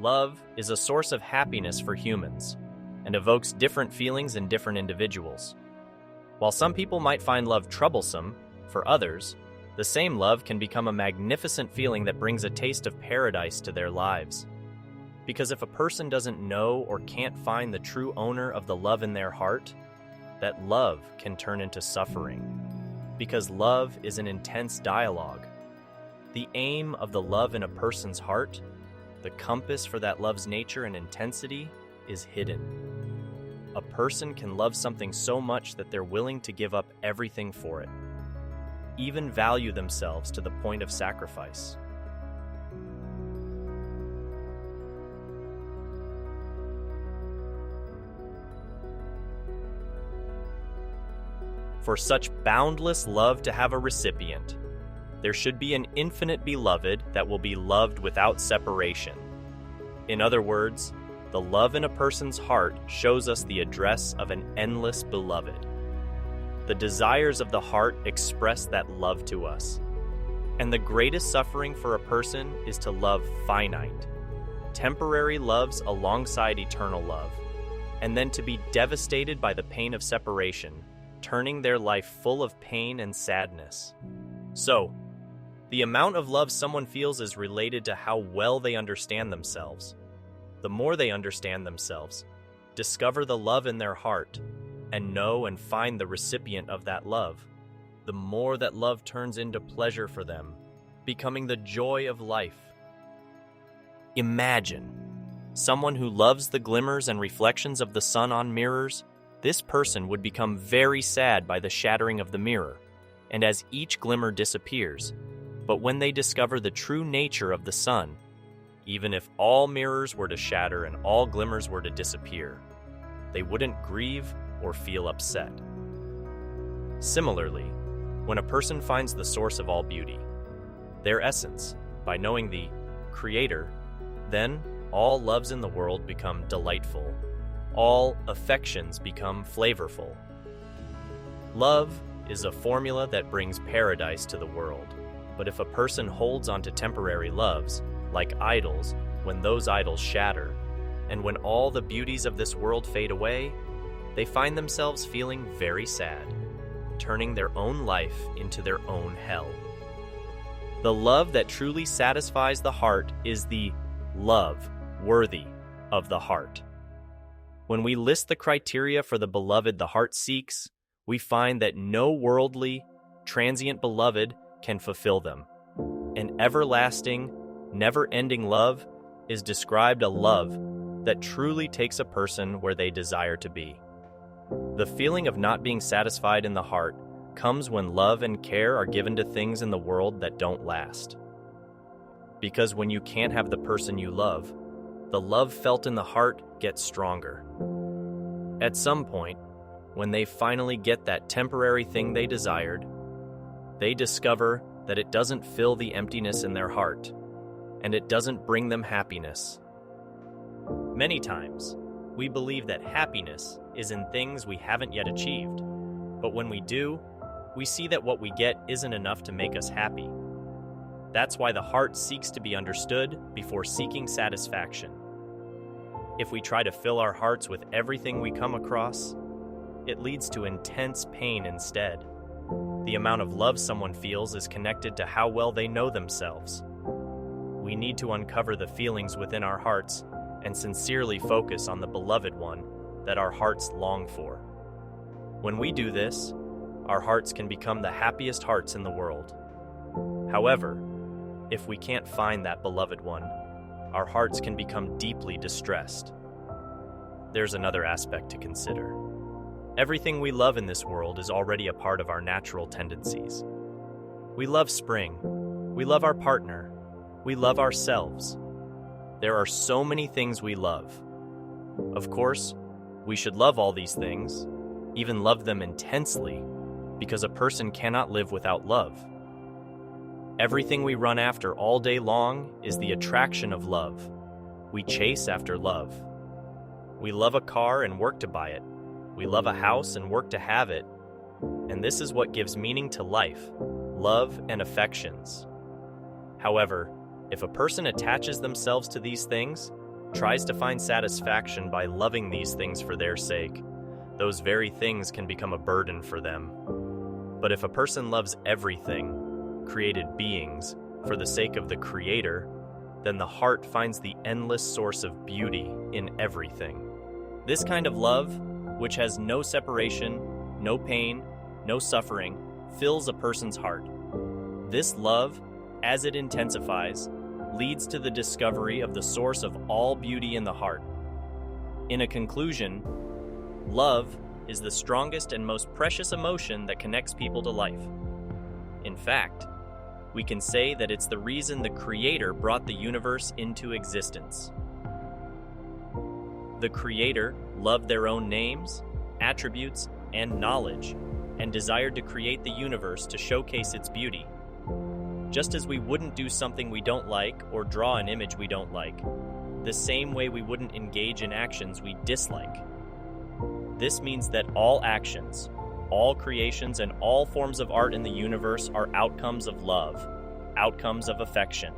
Love is a source of happiness for humans and evokes different feelings in different individuals. While some people might find love troublesome, for others, the same love can become a magnificent feeling that brings a taste of paradise to their lives. Because if a person doesn't know or can't find the true owner of the love in their heart, that love can turn into suffering. Because love is an intense dialogue. The aim of the love in a person's heart, the compass for that love's nature and intensity, is hidden. A person can love something so much that they're willing to give up everything for it, even value themselves to the point of sacrifice. For such boundless love to have a recipient, there should be an infinite beloved that will be loved without separation. In other words, the love in a person's heart shows us the address of an endless beloved. The desires of the heart express that love to us. And the greatest suffering for a person is to love finite, temporary loves alongside eternal love, and then to be devastated by the pain of separation, turning their life full of pain and sadness. So, the amount of love someone feels is related to how well they understand themselves. The more they understand themselves, discover the love in their heart, and know and find the recipient of that love, the more that love turns into pleasure for them, becoming the joy of life. Imagine someone who loves the glimmers and reflections of the sun on mirrors. This person would become very sad by the shattering of the mirror, and as each glimmer disappears. But when they discover the true nature of the sun, even if all mirrors were to shatter and all glimmers were to disappear, they wouldn't grieve or feel upset. Similarly, when a person finds the source of all beauty, their essence, by knowing the Creator, then all loves in the world become delightful. All affections become flavorful. Love is a formula that brings paradise to the world. But if a person holds on to temporary loves, like idols, when those idols shatter, and when all the beauties of this world fade away, they find themselves feeling very sad, turning their own life into their own hell. The love that truly satisfies the heart is the love worthy of the heart. When we list the criteria for the beloved the heart seeks, we find that no worldly, transient beloved can fulfill them. An everlasting, never-ending love is described a love that truly takes a person where they desire to be. The feeling of not being satisfied in the heart comes when love and care are given to things in the world that don't last. Because when you can't have the person you love, the love felt in the heart gets stronger. At some point, when they finally get that temporary thing they desired, they discover that it doesn't fill the emptiness in their heart, and it doesn't bring them happiness. Many times, we believe that happiness is in things we haven't yet achieved, but when we do, we see that what we get isn't enough to make us happy. That's why the heart seeks to be understood before seeking satisfaction. If we try to fill our hearts with everything we come across, it leads to intense pain instead. The amount of love someone feels is connected to how well they know themselves. We need to uncover the feelings within our hearts and sincerely focus on the beloved one that our hearts long for. When we do this, our hearts can become the happiest hearts in the world. However, if we can't find that beloved one, our hearts can become deeply distressed. There's another aspect to consider. Everything we love in this world is already a part of our natural tendencies. We love spring. We love our partner. We love ourselves. There are so many things we love. Of course, we should love all these things, even love them intensely, because a person cannot live without love. Everything we run after all day long is the attraction of love. We chase after love. We love a car and work to buy it. We love a house and work to have it. And this is what gives meaning to life, love and affections. However, if a person attaches themselves to these things, tries to find satisfaction by loving these things for their sake, those very things can become a burden for them. But if a person loves everything, created beings, for the sake of the Creator, then the heart finds the endless source of beauty in everything. This kind of love, which has no separation, no pain, no suffering, fills a person's heart. This love, as it intensifies, leads to the discovery of the source of all beauty in the heart. In a conclusion, love is the strongest and most precious emotion that connects people to life. In fact, we can say that it's the reason the Creator brought the universe into existence. The Creator loved their own names, attributes, and knowledge, and desired to create the universe to showcase its beauty. Just as we wouldn't do something we don't like or draw an image we don't like, the same way we wouldn't engage in actions we dislike. This means that all actions, all creations, and all forms of art in the universe are outcomes of love, outcomes of affection.